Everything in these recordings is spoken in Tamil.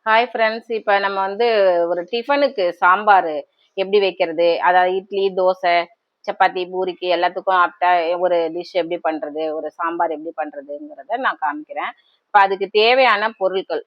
ஹாய் ஃப்ரெண்ட்ஸ், இப்போ நம்ம வந்து ஒரு டிஃபனுக்கு சாம்பார் எப்படி வைக்கிறது, அதாவது இட்லி, தோசை, சப்பாத்தி, பூரிக்கு எல்லாத்துக்கும் ஆப்டா ஒரு டிஷ் எப்படி பண்ணுறது, ஒரு சாம்பார் எப்படி பண்ணுறதுங்கிறத நான் காமிக்கிறேன். இப்போ அதுக்கு தேவையான பொருட்கள்.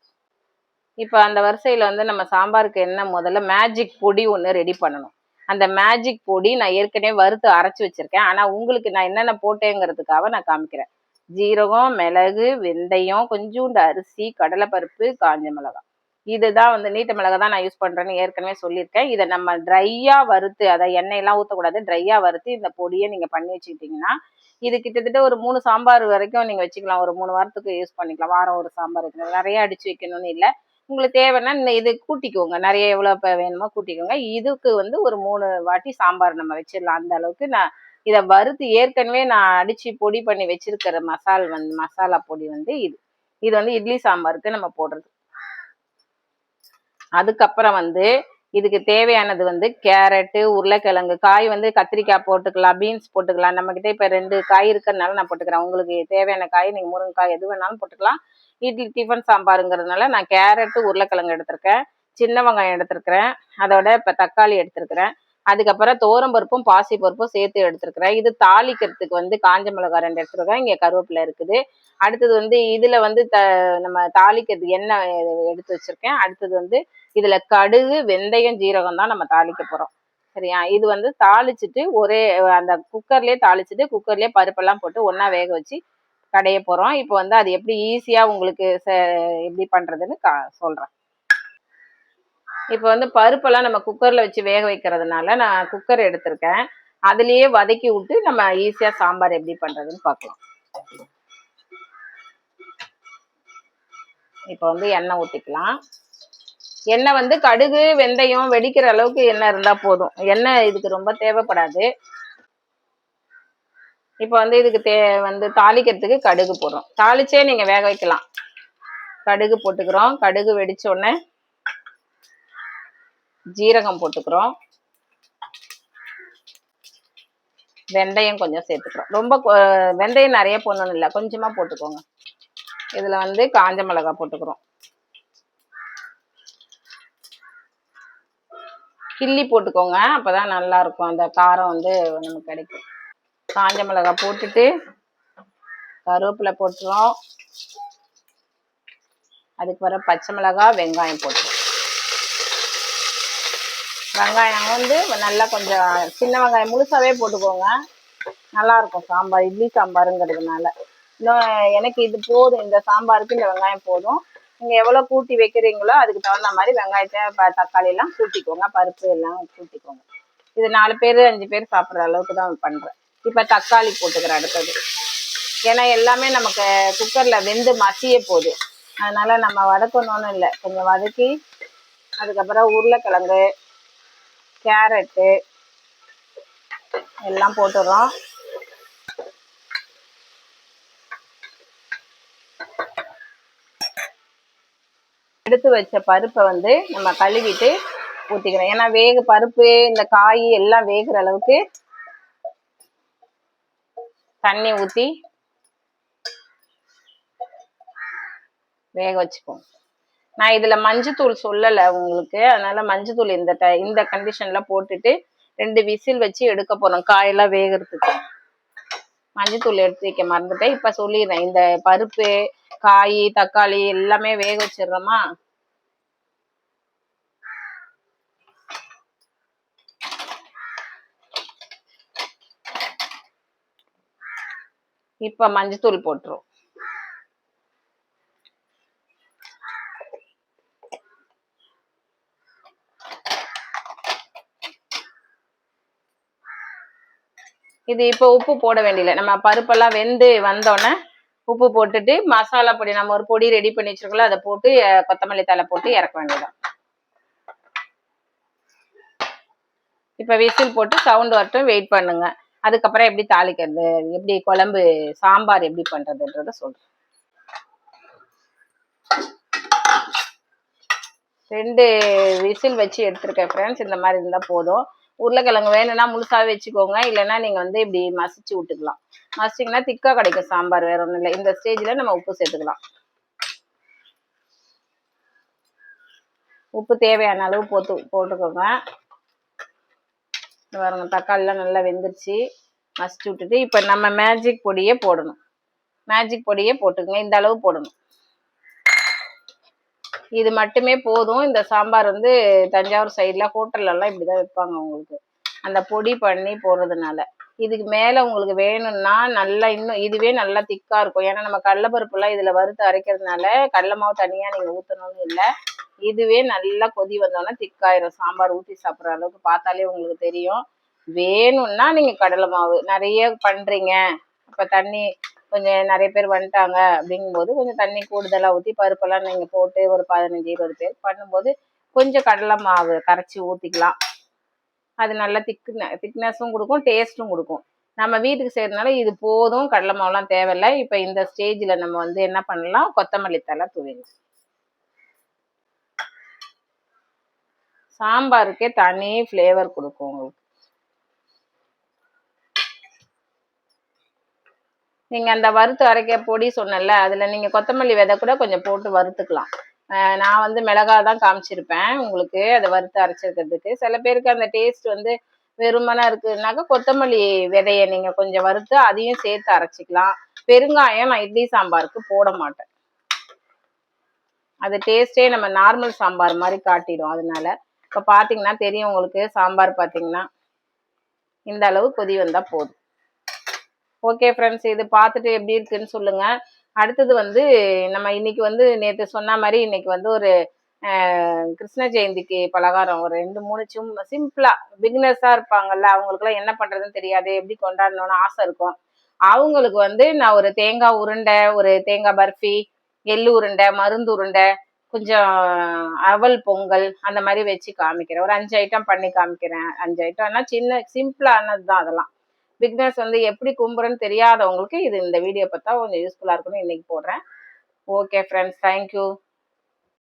இப்போ அந்த வரிசையில் வந்து நம்ம சாம்பாருக்கு என்ன, முதல்ல மேஜிக் பொடி ஒன்று ரெடி பண்ணணும். அந்த மேஜிக் பொடி நான் ஏற்கனவே வறுத்து அரைச்சி வச்சிருக்கேன். ஆனால் உங்களுக்கு நான் என்னென்ன போட்டேங்கிறதுக்காக நான் காமிக்கிறேன். ஜீரகம், மிளகு, வெந்தயம், கொஞ்சூண்டு அரிசி, கடலைப்பருப்பு, காஞ்ச மிளகாய். இதுதான் வந்து நீட்ட மிளகா தான் நான் யூஸ் பண்றேன்னு ஏற்கனவே சொல்லியிருக்கேன். இதை நம்ம ட்ரையா வறுத்து, அதை எண்ணெயெல்லாம் ஊற்றக்கூடாது, ட்ரையா வறுத்து இந்த பொடியை நீங்க பண்ணி வச்சுக்கிட்டீங்கன்னா இது கிட்டத்தட்ட ஒரு 3 சாம்பார் வரைக்கும் நீங்க வச்சுக்கலாம். ஒரு 3 வாரத்துக்கு யூஸ் பண்ணிக்கலாம். வாரம் ஒரு சாம்பார் வைக்கணும், நிறைய அடிச்சு வைக்கணும்னு இல்லை. உங்களுக்கு தேவைன்னா இது கூட்டிக்கோங்க, நிறைய எவ்வளவு வேணுமோ கூட்டிக்கோங்க. இதுக்கு வந்து ஒரு 3 வாட்டி சாம்பார் நம்ம வச்சிடலாம். அந்த அளவுக்கு நான் இதை வறுத்து ஏற்கனவே நான் அடிச்சு பொடி பண்ணி வச்சிருக்கிற மசாலா பொடி வந்து இது வந்து இட்லி சாம்பாருக்கு நம்ம போடுறது. அதுக்கப்புறம் வந்து இதுக்கு தேவையானது வந்து கேரட்டு, உருளைக்கிழங்கு, காய் வந்து கத்திரிக்காய் போட்டுக்கலாம், பீன்ஸ் போட்டுக்கலாம். நம்ம கிட்ட இப்ப 2 காய் இருக்கிறதுனால நான் போட்டுக்கிறேன். உங்களுக்கு தேவையான காய் நீங்க முருங்கைக்காய் எது வேணாலும் போட்டுக்கலாம். இட்லி டிஃபன் சாம்பாருங்கிறதுனால நான் கேரட்டு, உருளைக்கிழங்கு எடுத்திருக்கேன், சின்ன வெங்காயம் எடுத்திருக்கிறேன், அதோட இப்ப தக்காளி எடுத்திருக்கிறேன். அதுக்கப்புறம் தோரம்பருப்பும் பாசி பருப்பும் சேர்த்து எடுத்திருக்கிறேன். இது தாளிக்கிறதுக்கு வந்து காஞ்ச மிளகாய் 2 எடுத்துருக்கேன். இங்க கருவேப்பிலை இருக்குது. அடுத்தது வந்து இதுல வந்து நம்ம தாளிக்கிறதுக்கு எண்ணெய் எடுத்து வச்சிருக்கேன். அடுத்தது வந்து இதுல கடுகு, வெந்தயம், ஜீரகம் தான் நம்ம தாளிக்க போறோம். சரியா? இது வந்து தாளிச்சுட்டு ஒரே அந்த குக்கர்லயே தாளிச்சுட்டு குக்கர்லயே பருப்பெல்லாம் போட்டு ஒண்ணா வேக வச்சு கடைய போறோம். இப்போ வந்து அது எப்படி ஈஸியா உங்களுக்கு எப்படி பண்றதுன்னு சொல்றேன். இப்போ வந்து பருப்பெல்லாம் நம்ம குக்கர்ல வச்சு வேக வைக்கிறதுனால நான் குக்கர் எடுத்திருக்கேன். அதுலயே வதக்கி விட்டு நம்ம ஈஸியா சாம்பார் எப்படி பண்றதுன்னு பார்க்கலாம். இப்போ வந்து எண்ணெய் ஊற்றிக்கலாம். எண்ணெய் வந்து கடுகு, வெந்தயம் வெடிக்கிற அளவுக்கு எண்ணெய் இருந்தா போதும். எண்ணெய் இதுக்கு ரொம்ப தேவைப்படாது. இப்போ வந்து இதுக்கு வந்து தாளிக்கிறதுக்கு கடுகு போடுறோம். தாளிச்சே நீங்க வேக வைக்கலாம். கடுகு போட்டுக்கிறோம். கடுகு வெடிச்ச உடனே ஜீரகம் போட்டுக்கிறோம், வெந்தயம் கொஞ்சம் சேர்த்துக்கிறோம். ரொம்ப வெந்தயம் நிறைய போடணும் இல்லை, கொஞ்சமா போட்டுக்கோங்க. இதுல வந்து காஞ்ச மிளகாய் போட்டுக்கிறோம். கிள்ளி போட்டுக்கோங்க, அப்பதான் நல்லா இருக்கும், அந்த காரம் வந்து நமக்கு கிடைக்கும். காஞ்ச மிளகாய் போட்டுட்டு கருவேப்பிலை போட்டுறோம். அதுக்கு வர பச்சை மிளகாய், வெங்காயம் போட்டுரும். வெங்காயம் வந்து நல்லா கொஞ்சம் சின்ன வெங்காயம் முழுசாவே போட்டுக்கோங்க, நல்லா இருக்கும் சாம்பார். இட்லி சாம்பாருங்கிறதுனால இன்னும் எனக்கு இது போதும், இந்த சாம்பாருக்கு இந்த வெங்காயம் போதும். நீங்க எவ்வளவு கூட்டி வைக்கிறீங்களோ அதுக்கு தகுந்த மாதிரி வெங்காயத்தை, தக்காளி எல்லாம் கூட்டிக்கோங்க, பருப்பு எல்லாம் கூட்டிக்கோங்க. இது 4 பேர் 5 பேர் சாப்பிட்ற அளவுக்கு தான் பண்றேன். இப்ப தக்காளி போட்டுக்கிறேன் அடுத்தது. ஏன்னா எல்லாமே நமக்கு குக்கர்ல வெந்து மசிய போகுது, அதனால நம்ம வதக்கணும்னு இல்லை, கொஞ்சம் வதக்கி அதுக்கப்புறம் உருளைக்கிழங்கு, கேரட்டு எல்லாம் போட்டுடுறோம். எடுத்து வச்ச பருப்பை வந்து நம்ம கழுவிட்டு ஊற்றிக்கிறோம். ஏன்னா பருப்பு இந்த காய் எல்லாம் வேகிற அளவுக்கு தண்ணி ஊற்றி வேக வச்சுப்போம். நான் இதுல மஞ்சத்தூள் சொல்லலை உங்களுக்கு, அதனால மஞ்சத்தூள் இந்த கண்டிஷன்ல போட்டுட்டு 2 விசில் வச்சு எடுக்க போறோம் காயெல்லாம் வேகிறதுக்கு. மஞ்சத்தூள் எடுத்து வைக்க மறந்துட்டேன், இப்ப சொல்லிடுறேன். இந்த பருப்பு, காய், தக்காளி எல்லாமே வேக வச்சிடுறோமா. இப்ப மஞ்சத்தூள் போட்டுரும். இது இப்போ உப்பு போட வேண்டியதில்லை, நம்ம பருப்பெல்லாம் வெந்து வந்தோடனே உப்பு போட்டுட்டு மசாலா பொடி நம்ம ஒரு பொடி ரெடி பண்ணி வச்சிருக்கோம்ல, அதை போட்டு கொத்தமல்லி தழை போட்டு இறக்க வேண்டியதான். இப்ப விசில் போட்டு சவுண்ட் வரட்டும், வெயிட் பண்ணுங்க. அதுக்கப்புறம் எப்படி தாளிக்கிறது, எப்படி குழம்பு சாம்பார் எப்படி பண்றதுன்றத சொல்றேன். 2 விசில் வச்சு எடுத்திருக்கேன் ஃப்ரெண்ட்ஸ். இந்த மாதிரி இருந்தா போதும். உருளைக்கிழங்கு வேணும்னா முழுசாவே வச்சுக்கோங்க, இல்லைன்னா நீங்க வந்து இப்படி மசிச்சு விட்டுக்கலாம். மசிச்சிங்கன்னா திக்கா கிடைக்கும் சாம்பார், வேற ஒன்றும் இல்லை. இந்த ஸ்டேஜ்ல நம்ம உப்பு சேர்த்துக்கலாம். உப்பு தேவையான அளவு போட்டுக்கோங்க. பாருங்க தக்காளிலாம் நல்லா வெந்துருச்சு. மசிச்சு விட்டுட்டு இப்போ நம்ம மேஜிக் பொடியே போடணும். மேஜிக் பொடியே போட்டுக்கங்க. இந்த அளவு போடணும். இது மட்டுமே போதும். இந்த சாம்பார் வந்து தஞ்சாவூர் சைடில் ஹோட்டல்லலாம் இப்படி தான் வைப்பாங்க உங்களுக்கு, அந்த பொடி பண்ணி போடுறதுனால. இதுக்கு மேலே உங்களுக்கு வேணும்னா நல்லா இன்னும் இதுவே நல்லா திக்காக இருக்கும். ஏன்னா நம்ம கடலைப்பருப்புலாம் இதில் வறுத்து அரைக்கிறதுனால கடலை மாவு தனியாக நீங்கள் ஊற்றணும்னு இல்லை. இதுவே நல்லா கொதி வந்தோன்னா திக்காயிரும். சாம்பார் ஊற்றி சாப்பிட்ற அளவுக்கு பார்த்தாலே உங்களுக்கு தெரியும். வேணும்னா நீங்கள் கடலை மாவு நிறைய பண்ணுறீங்க, இப்போ தண்ணி கொஞ்சம் நிறைய பேர் வந்துட்டாங்க அப்படிங்கும்போது கொஞ்சம் தண்ணி கூடுதலாக ஊற்றி பருப்பெல்லாம் நீங்கள் போட்டு ஒரு 15-20 பேர் பண்ணும்போது கொஞ்சம் கடலை மாவு கரைச்சி ஊற்றிக்கலாம். அது நல்லா திக்னஸும் கொடுக்கும், டேஸ்ட்டும் கொடுக்கும். நம்ம வீட்டுக்கு செய்யறதுனால இது போதும், கடலை மாவுலாம் தேவையில்லை. இப்போ இந்த ஸ்டேஜில் நம்ம வந்து என்ன பண்ணலாம், கொத்தமல்லி தழை தூவிடலாம். சாம்பாருக்கே தனி ஃப்ளேவர் கொடுக்கும் உங்களுக்கு. நீங்கள் அந்த வறுத்து அரைக்க பொடி சொன்னல, அதில் நீங்கள் கொத்தமல்லி விதை கூட கொஞ்சம் போட்டு வறுத்துக்கலாம். நான் வந்து மிளகா தான் காமிச்சிருப்பேன் உங்களுக்கு அதை வறுத்து அரைச்சிருக்கிறதுக்கு. சில பேருக்கு அந்த டேஸ்ட் வந்து வெறுமனா இருக்குதுனாக்கா கொத்தமல்லி விதையை நீங்கள் கொஞ்சம் வறுத்து அதையும் சேர்த்து அரைச்சிக்கலாம். பெருங்காயம் நான் இட்லி சாம்பாருக்கு போட மாட்டேன். அது டேஸ்டே நம்ம நார்மல் சாம்பார் மாதிரி காட்டிடும். அதனால இப்போ பார்த்தீங்கன்னா தெரியும் உங்களுக்கு, சாம்பார் பார்த்தீங்கன்னா இந்த அளவு கொதி வந்தால் போதும். ஓகே ஃப்ரெண்ட்ஸ், இது பார்த்துட்டு எப்படி இருக்குன்னு சொல்லுங்க. அடுத்தது வந்து நம்ம இன்னைக்கு வந்து நேற்று சொன்ன மாதிரி இன்னைக்கு வந்து ஒரு கிருஷ்ண ஜெயந்திக்கு பலகாரம் ஒரு 2-3 சிம்பிளா பிகினர்ஸா இருப்பாங்கல்ல, அவங்களுக்குலாம் என்ன பண்றதுன்னு தெரியாது, எப்படி கொண்டாடணும்னு ஆசை இருக்கும். அவங்களுக்கு வந்து நான் ஒரு தேங்காய் உருண்டை, ஒரு தேங்காய் பர்ஃபி, எள்ளு உருண்டை, மருந்து உருண்டை, கொஞ்சம் அவல் பொங்கல் அந்த மாதிரி வச்சு காமிக்கிறேன். ஒரு 5 ஐட்டம் பண்ணி காமிக்கிறேன். 5 ஐட்டம்னா சின்ன சிம்பிளானது தான் அதெல்லாம். பிக்னஸ் வந்து எப்படி கும்புறன்னு தெரியாதவங்களுக்கு இது இந்த வீடியோ பார்த்தா கொஞ்சம் யூஸ்ஃபுல்லாக இருக்கும்னு இன்னைக்கு போடுறேன். Okay friends, thank you.